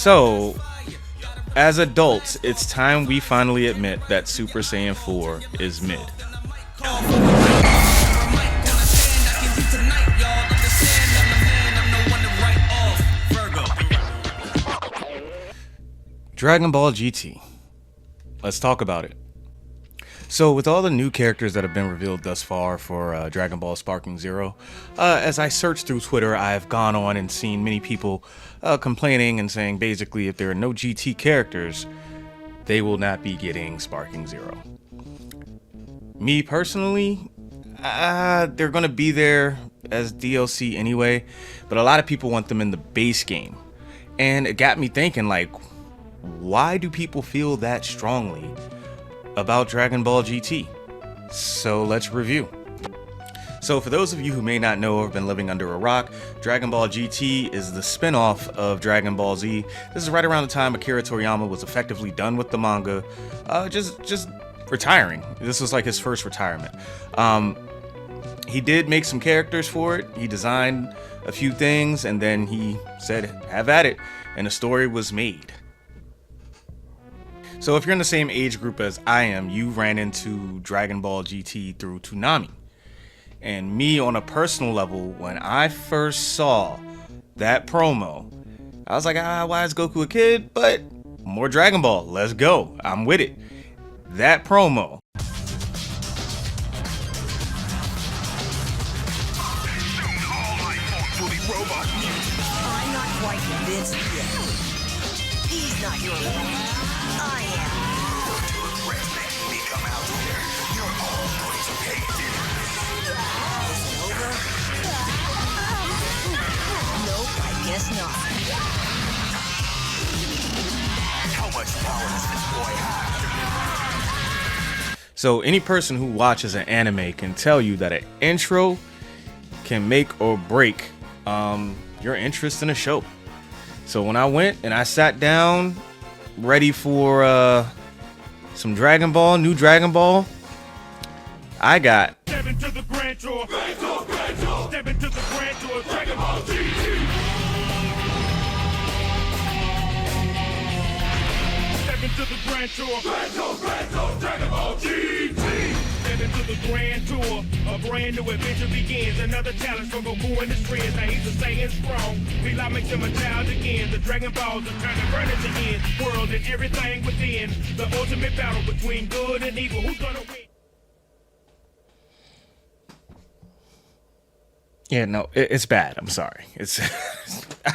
So, as adults, it's time we finally admit that Super Saiyan 4 is mid. Dragon Ball GT. Let's talk about it. So, with all the new characters that have been revealed thus far for Dragon Ball Sparking Zero, as I searched through Twitter, I've gone on and seen many people complaining and saying basically if there are no GT characters, they will not be getting Sparking Zero. Me personally, they're going to be there as DLC anyway, but a lot of people want them in the base game. And it got me thinking, like, why do people feel that strongly about Dragon Ball GT? So let's review. So for those of you who may not know or have been living under a rock, Dragon Ball GT is the spin-off of Dragon Ball Z. This is right around the time Akira Toriyama was effectively done with the manga, just retiring. This was like his first retirement. He did make some characters for it. He designed a few things and then he said, have at it, and a story was made. So if you're in the same age group as I am, you ran into Dragon Ball GT through Toonami. And me, on a personal level, when I first saw that promo, I was like, why is Goku a kid? But more Dragon Ball, let's go. I'm with it. That promo. I'm not quite convinced yet. He's not your one. I am. Me come out here. You're all going to pay dinner. Is it over? Nope, I guess not. How much power does this boy have? So any person who watches an anime can tell you that an intro can make or break your interest in a show. So when I went and I sat down ready for some Dragon Ball, new Dragon Ball, I got Step into the grand tour. Step into the grand tour. Dragon Ball GT. Step into the grand tour. Dragon Ball GT. Step into the grand tour. A brand new adventure begins. Another challenge for Goku and his friends. Now he's a Saiyan strong. Feel makes him a child again. The Dragon Balls are turning furnace again. World and everything within. The ultimate battle between good and evil. Who's gonna win? Yeah, no, it's bad. I'm sorry. It's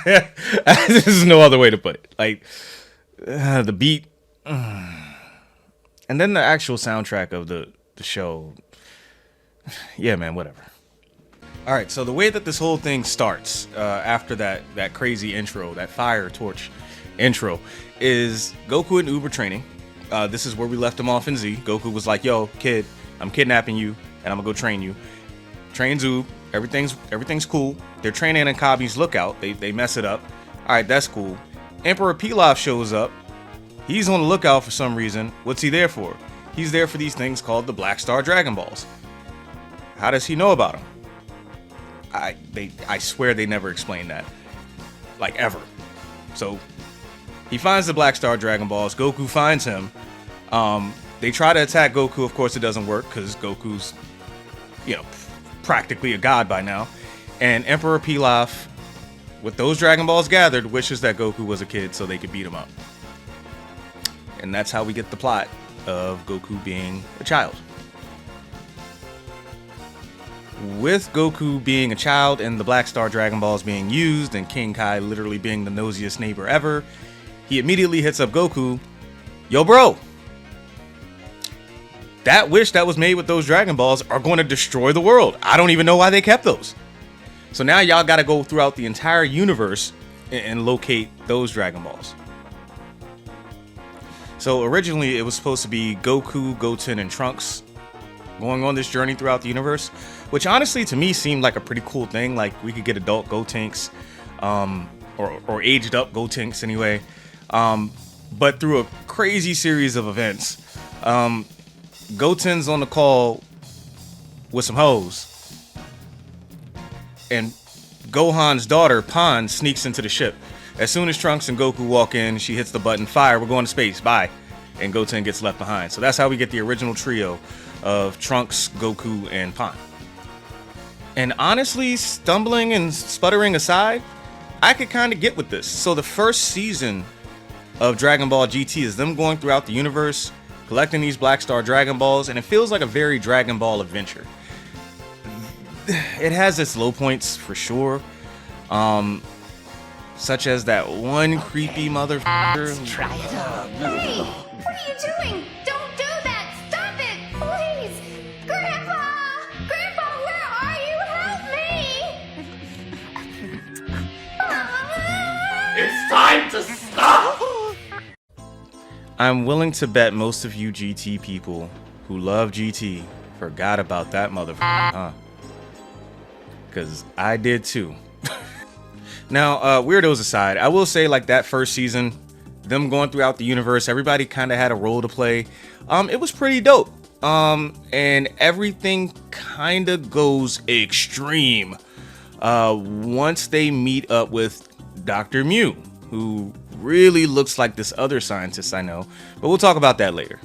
there's no other way to put it. Like the beat, and then the actual soundtrack of the show. Yeah, man, whatever. All right, so the way that this whole thing starts after that crazy intro, that fire torch intro, is Goku and Uber training. This is where we left him off in Z. Goku was like, "Yo, kid, I'm kidnapping you, and I'm gonna go train you." Trains Oob. Everything's cool. They're training in Kabi's lookout. They mess it up. All right, that's cool. Emperor Pilaf shows up. He's on the lookout for some reason. What's he there for? He's there for these things called the Black Star Dragon Balls. How does he know about them? I swear they never explained that, like, ever. So he finds the Black Star Dragon Balls. Goku finds him. They try to attack Goku. Of course, it doesn't work because Goku's, practically a god by now. And Emperor Pilaf, with those Dragon Balls gathered, wishes that Goku was a kid so they could beat him up. And that's how we get the plot of Goku being a child. With Goku being a child and the Black Star Dragon Balls being used and King Kai literally being the nosiest neighbor ever, he immediately hits up Goku. Yo, bro, that wish that was made with those Dragon Balls are going to destroy the world. I don't even know why they kept those. So now y'all got to go throughout the entire universe and locate those Dragon Balls. So originally it was supposed to be Goku, Goten, and Trunks going on this journey throughout the universe, which honestly to me seemed like a pretty cool thing. Like we could get adult Gotenks, or aged up Gotenks anyway. But through a crazy series of events, Goten's on the call with some hoes, and Gohan's daughter Pan sneaks into the ship. As soon as Trunks and Goku walk in, she hits the button, fire, we're going to space, bye. And Goten gets left behind. So that's how we get the original trio of Trunks, Goku, and Pan. And honestly, stumbling and sputtering aside, I could kind of get with this. So the first season of Dragon Ball GT is them going throughout the universe, collecting these Black Star Dragon Balls, and it feels like a very Dragon Ball adventure. It has its low points for sure, such as that one creepy motherfucker. Try it out. Hey, what are you doing? Don't do that! Stop it! Please! Grandpa! Grandpa, where are you? Help me! It's time to stop! I'm willing to bet most of you GT people who love GT forgot about that motherfucker, huh? Because I did too. Now, weirdos aside, I will say, like, that first season, them going throughout the universe, everybody kind of had a role to play. It was pretty dope. And everything kind of goes extreme once they meet up with Dr. Mew, who really looks like this other scientist I know, but we'll talk about that later.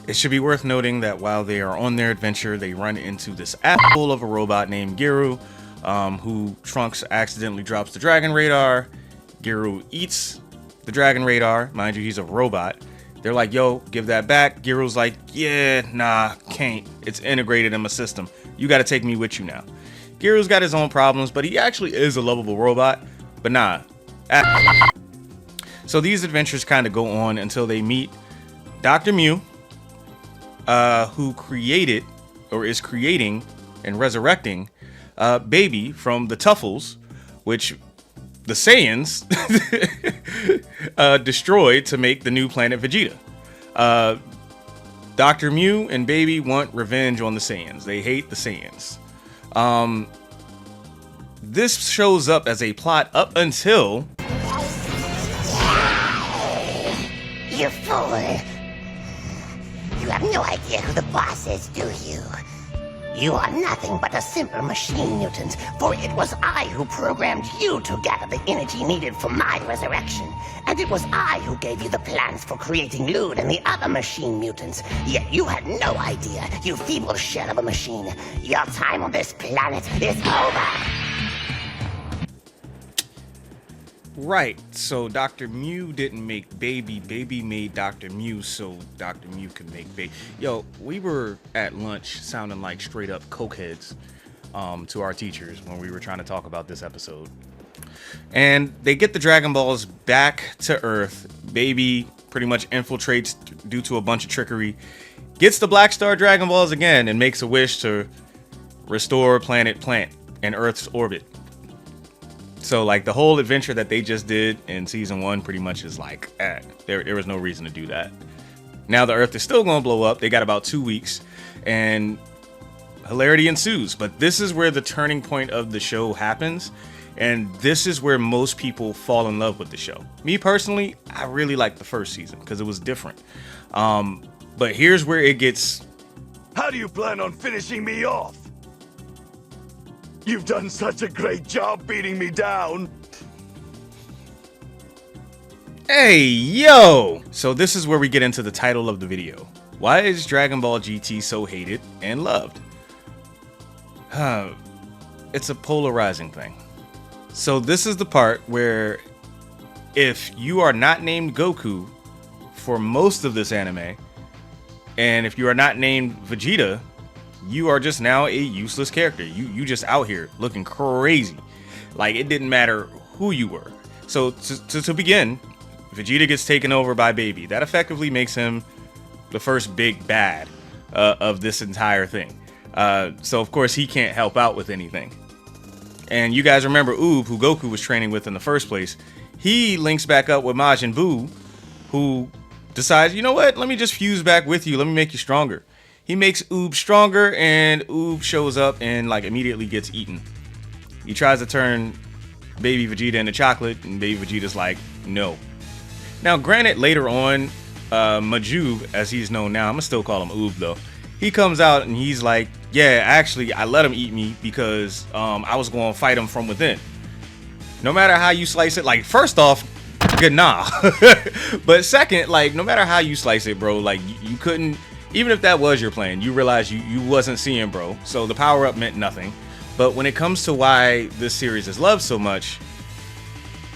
It should be worth noting that while they are on their adventure, they run into this asshole of a robot named Giru, who Trunks accidentally drops the Dragon Radar. Giru eats the Dragon Radar. Mind you, he's a robot. They're like, yo, give that back. Giru's like, yeah, nah, can't. It's integrated in my system. You got to take me with you now. Giru's got his own problems, but he actually is a lovable robot. But nah. So these adventures kind of go on until they meet Dr. Mew, who created or is creating and resurrecting Baby from the Tuffles, which the Saiyans destroyed to make the new planet Vegeta. Dr. Mew and Baby want revenge on the Saiyans. They hate the Saiyans. This shows up as a plot up until... You fool! You have no idea who the boss is, do you? You are nothing but a simple machine mutant, for it was I who programmed you to gather the energy needed for my resurrection. And it was I who gave you the plans for creating Lud and the other machine mutants. Yet you had no idea, you feeble shell of a machine. Your time on this planet is over! Right, so Dr. Mew didn't make Baby. Baby made Dr. Mew so Dr. Mew could make Baby. Yo, we were at lunch sounding like straight up cokeheads to our teachers when we were trying to talk about this episode. And they get the Dragon Balls back to Earth. Baby pretty much infiltrates due to a bunch of trickery, gets the Black Star Dragon Balls again, and makes a wish to restore planet Plant and Earth's orbit. So, like, the whole adventure that they just did in season 1 pretty much is like, there was no reason to do that. Now the Earth is still going to blow up. They got about 2 weeks, and hilarity ensues. But this is where the turning point of the show happens, and this is where most people fall in love with the show. Me personally, I really liked the first season because it was different. But here's where it gets... How do you plan on finishing me off? You've done such a great job beating me down. Hey, yo! So this is where we get into the title of the video. Why is Dragon Ball GT so hated and loved? It's a polarizing thing. So this is the part where if you are not named Goku for most of this anime, and if you are not named Vegeta, you are just now a useless character. You just out here looking crazy. Like, it didn't matter who you were. So to begin, Vegeta gets taken over by Baby. That effectively makes him the first big bad of this entire thing. So of course he can't help out with anything. And you guys remember Oob, who Goku was training with in the first place. He links back up with Majin Buu, who decides, you know what? Let me just fuse back with you. Let me make you stronger. He makes Oob stronger, and Oob shows up and like immediately gets eaten. He tries to turn Baby Vegeta into chocolate, and Baby Vegeta's like, no. Now, granted, later on, Majub, as he's known now, I'm gonna still call him Oob though. He comes out and he's like, yeah, actually, I let him eat me because I was going to fight him from within. no matter how you slice it, like, first off, good nah. But second, like, no matter how you slice it, bro, like, you couldn't, even if that was your plan, you realize you wasn't seeing bro. So the power up meant nothing. But when it comes to why this series is loved so much,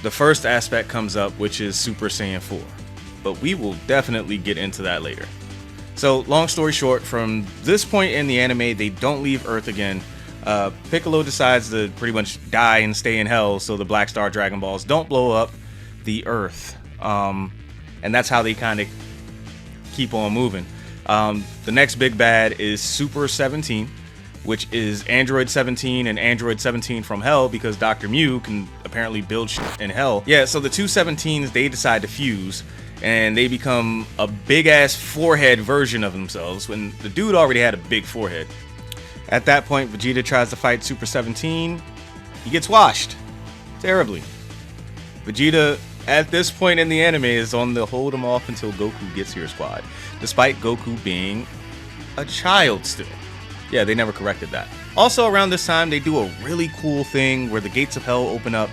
the first aspect comes up, which is Super Saiyan 4. But we will definitely get into that later. So long story short, from this point in the anime, they don't leave Earth again. Piccolo decides to pretty much die and stay in hell so the Black Star Dragon Balls don't blow up the Earth. And that's how they kind of keep on moving. The next big bad is Super 17, which is Android 17 and Android 17 from Hell, because Dr. Mew can apparently build shit in Hell. Yeah, so the two 17s, they decide to fuse, and they become a big-ass forehead version of themselves, when the dude already had a big forehead. At that point, Vegeta tries to fight Super 17. He gets washed. Terribly. Vegeta, at this point in the anime, is on the hold him off until Goku gets here squad, despite Goku being a child still. Yeah, they never corrected that. Also, around this time, they do a really cool thing where the gates of hell open up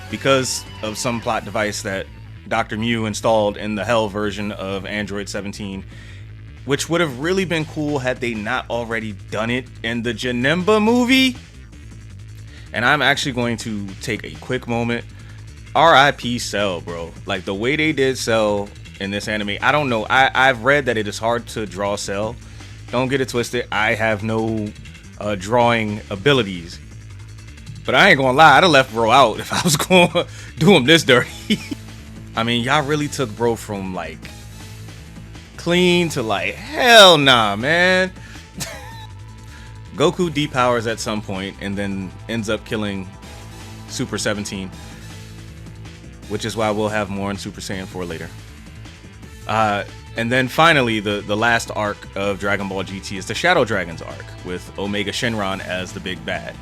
because of some plot device that Dr. Mew installed in the Hell version of Android 17, which would have really been cool had they not already done it in the Janemba movie. And I'm actually going to take a quick moment. RIP Cell, bro. Like, the way they did Cell in this anime, I don't know. I've read that it is hard to draw Cell. Don't get it twisted. I have no drawing abilities. But I ain't gonna lie, I'd have left bro out if I was gonna do him this dirty. I mean, y'all really took bro from, like, clean to, like, hell nah, man. Goku depowers at some point and then ends up killing Super 17, which is why we'll have more in Super Saiyan 4 later. And then finally, the last arc of Dragon Ball GT is the Shadow Dragons arc, with Omega Shenron as the big bad.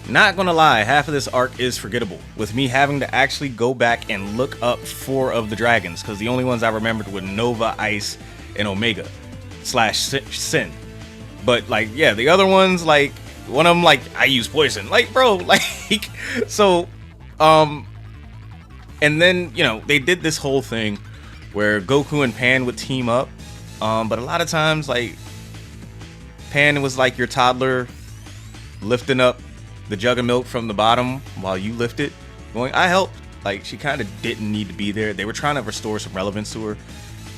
Not gonna lie, half of this arc is forgettable, with me having to actually go back and look up 4 of the dragons, because the only ones I remembered were Nova, Ice, and Omega / Sin. But, like, yeah, the other ones, like, one of them, like, I use poison. Like, bro, like, so, and then, you know, they did this whole thing where Goku and Pan would team up, but a lot of times, like, Pan was like your toddler lifting up the jug of milk from the bottom while you lift it, going, I helped. Like, she kind of didn't need to be there. They were trying to restore some relevance to her.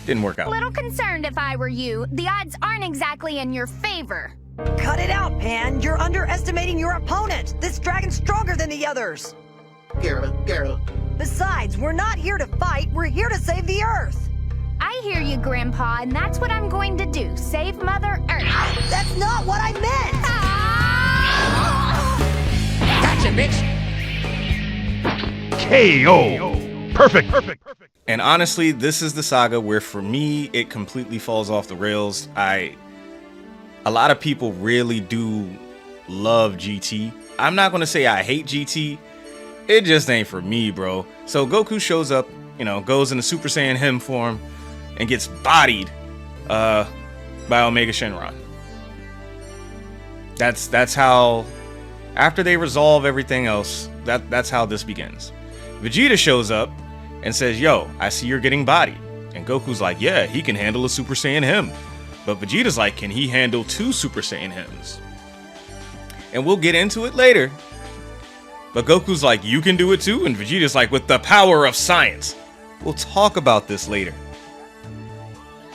Didn't work out. Little concerned if I were you. The odds aren't exactly in your favor. Cut it out, Pan. You're underestimating your opponent. This dragon's stronger than the others. Girl. Besides, we're not here to fight. We're here to save the Earth. I hear you, Grandpa, and that's what I'm going to do. Save Mother Earth. That's not what I meant. Gotcha, bitch. KO. Perfect. And honestly, this is the saga where, for me, it completely falls off the rails. A lot of people really do love GT. I'm not gonna say I hate GT. It just ain't for me, bro. So Goku shows up, you know, goes into Super Saiyan Him form and gets bodied by Omega Shenron. That's how, after they resolve everything else, that's how this begins. Vegeta shows up and says, yo, I see you're getting bodied. And Goku's like, yeah, he can handle a Super Saiyan Him. But Vegeta's like, can he handle 2 Super Saiyan Hims? And we'll get into it later. But Goku's like, you can do it too? And Vegeta's like, with the power of science. We'll talk about this later.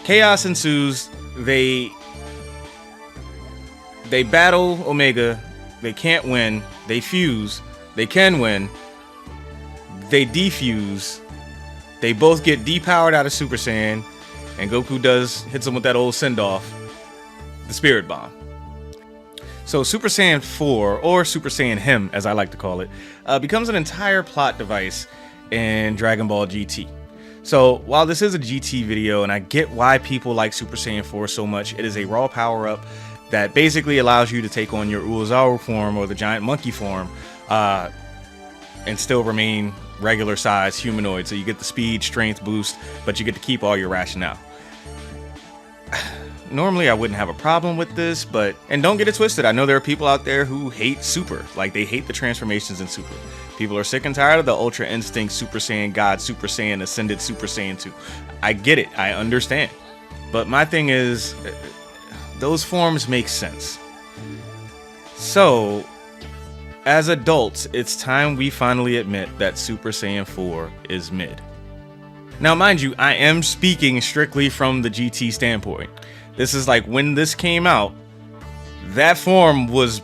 Chaos ensues. They battle Omega. They can't win. They fuse. They can win. They defuse. They both get depowered out of Super Saiyan. And Goku hits him with that old send-off. The Spirit Bomb. So Super Saiyan 4, or Super Saiyan Him, as I like to call it, becomes an entire plot device in Dragon Ball GT. So while this is a GT video, and I get why people like Super Saiyan 4 so much, it is a raw power-up that basically allows you to take on your Uozaru form, or the giant monkey form, and still remain regular size humanoid. So you get the speed, strength boost, but you get to keep all your rationale. Normally I wouldn't have a problem with this, and don't get it twisted, I know there are people out there who hate Super. Like, they hate the transformations in Super. People are sick and tired of the Ultra Instinct, Super Saiyan God, Super Saiyan Ascended, Super Saiyan 2. I get it. I understand. But my thing is, those forms make sense. So, as adults, it's time we finally admit that Super Saiyan 4 is mid. Now, mind you, I am speaking strictly from the GT standpoint. This is like when this came out, that form was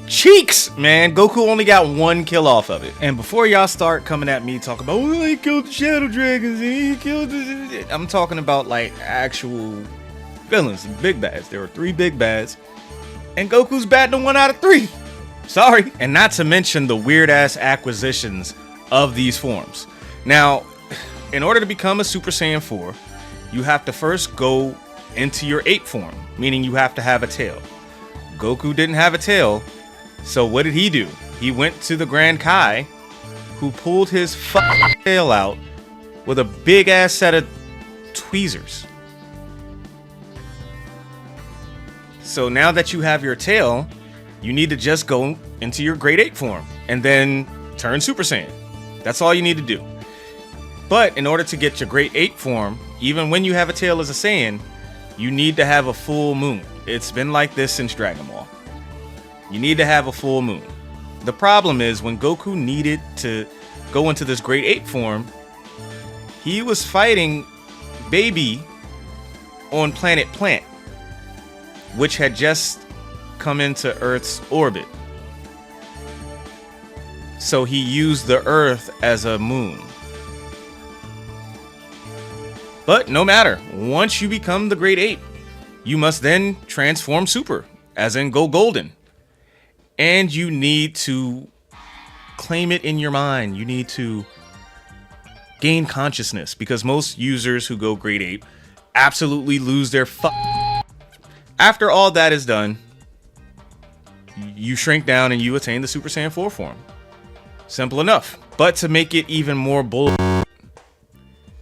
cheeks, man. Goku only got 1 kill off of it. And before y'all start coming at me talking about, oh, he killed the Shadow Dragons, and he killed the... I'm talking about like actual villains, big bads. There were 3 big bads, and Goku's batting 1 out of 3. Sorry. And not to mention the weird ass acquisitions of these forms. Now, in order to become a Super Saiyan 4, you have to first go into your ape form, meaning you have to have a tail. Goku didn't have a tail, so what did he do? He went to the Grand Kai, who pulled his tail out with a big ass set of tweezers. So now that you have your tail, you need to just go into your Great Ape form and then turn Super Saiyan. That's all you need to do. But in order to get your Great Ape form, even when you have a tail as a Saiyan, you need to have a full moon. It's been like this since Dragon Ball. You need to have a full moon. The problem is when Goku needed to go into this Great Ape form, he was fighting Baby on planet Plant, which had just come into Earth's orbit. So he used the Earth as a moon. But no matter, once you become the Great Ape, you must then transform Super, as in go Golden. And you need to claim it in your mind. You need to gain consciousness, because most users who go Great Ape absolutely lose their After all that is done, you shrink down and you attain the Super Saiyan 4 form. Simple enough. But to make it even more bull,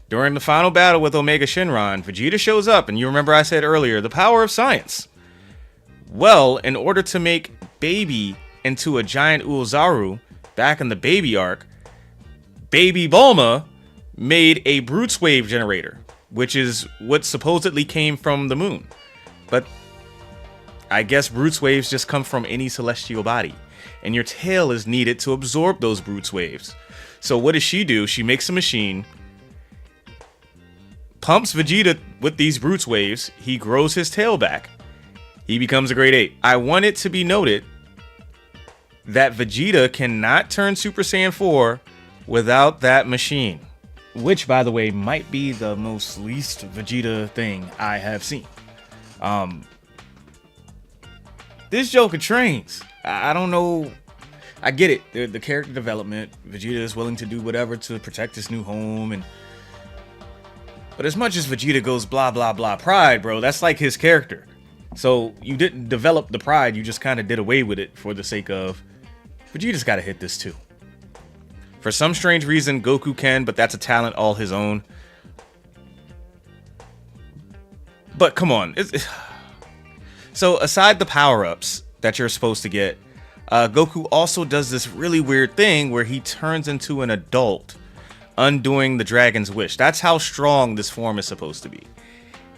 during the final battle with Omega Shenron, Vegeta shows up, and you remember I said earlier, the power of science. Well, in order to make Baby into a giant Uozaru, back in the Baby arc, Baby Bulma made a Brutes Wave generator, which is what supposedly came from the moon. But I guess Brutes Waves just come from any celestial body, and your tail is needed to absorb those Brutes Waves. So what does she do? She makes a machine, pumps Vegeta with these Brutes Waves, he grows his tail back. He becomes a Great Ape. I want it to be noted that Vegeta cannot turn Super Saiyan 4 without that machine. Which, by the way, might be the most least Vegeta thing I have seen. This Joker trains. I don't know. I get it. The character development. Vegeta is willing to do whatever to protect his new home, but as much as Vegeta goes blah blah blah pride, bro, that's like his character. So you didn't develop the pride, you just kind of did away with it for the sake of Vegeta's got to hit this too. For some strange reason, Goku can, but that's a talent all his own. But come on. So aside the power-ups that you're supposed to get, Goku also does this really weird thing where he turns into an adult, undoing the dragon's wish. That's how strong this form is supposed to be.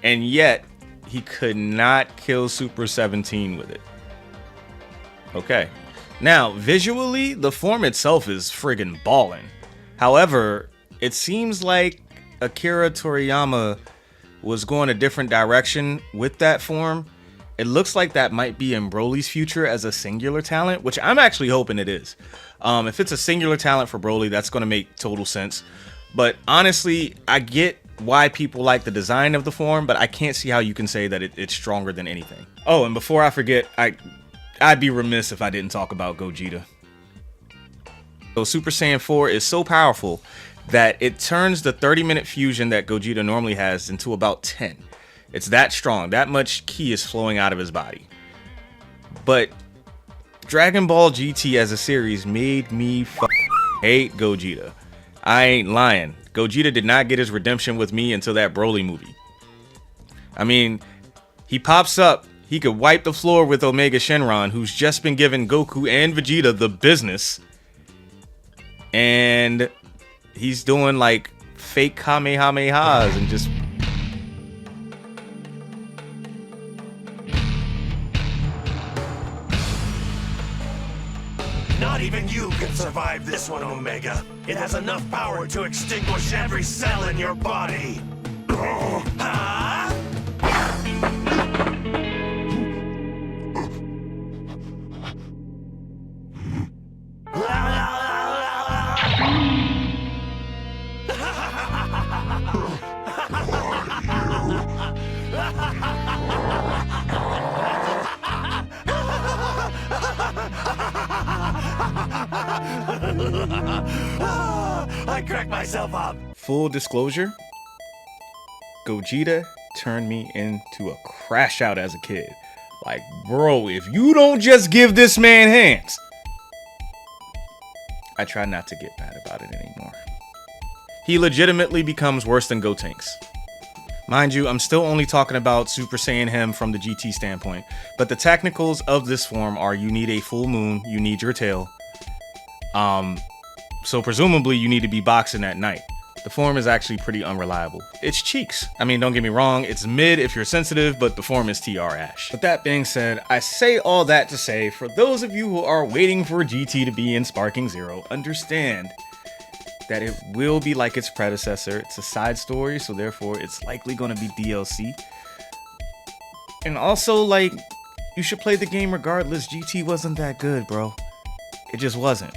And yet, he could not kill Super 17 with it. Okay. Now, visually, the form itself is friggin' ballin'. However, it seems like Akira Toriyama was going a different direction with that form. It looks like that might be in Broly's future as a singular talent, which I'm actually hoping it is. If it's a singular talent for Broly, that's going to make total sense. But honestly, I get why people like the design of the form, but I can't see how you can say that it's stronger than anything. Oh, and before I forget, I'd be remiss if I didn't talk about Gogeta. So Super Saiyan 4 is so powerful that it turns the 30-minute fusion that Gogeta normally has into about 10. It's that strong. That much ki is flowing out of his body. But Dragon Ball GT as a series made me hate Gogeta. I ain't lying. Gogeta did not get his redemption with me until that Broly movie. I mean, he pops up. He could wipe the floor with Omega Shenron, who's just been giving Goku and Vegeta the business. And he's doing like fake Kamehamehas and just... Not even you can survive this one, Omega. It has enough power to extinguish every cell in your body. Huh? I cracked myself up. Full disclosure, Gogeta turned me into a crash out as a kid. Like, bro, if you don't just give this man hands. I try not to get mad about it anymore. He legitimately becomes worse than Gotenks. Mind you, I'm still only talking about Super Saiyan him from the GT standpoint, but the technicals of this form are you need a full moon, you need your tail. So presumably you need to be boxing at night. The form is actually pretty unreliable. It's cheeks. I mean, don't get me wrong, it's mid if you're sensitive, but the form is TR Ash. With that being said, I say all that to say, for those of you who are waiting for GT to be in Sparking Zero, understand that it will be like its predecessor. It's a side story, so therefore it's likely going to be DLC. And also, like, you should play the game regardless. GT wasn't that good, bro. It just wasn't.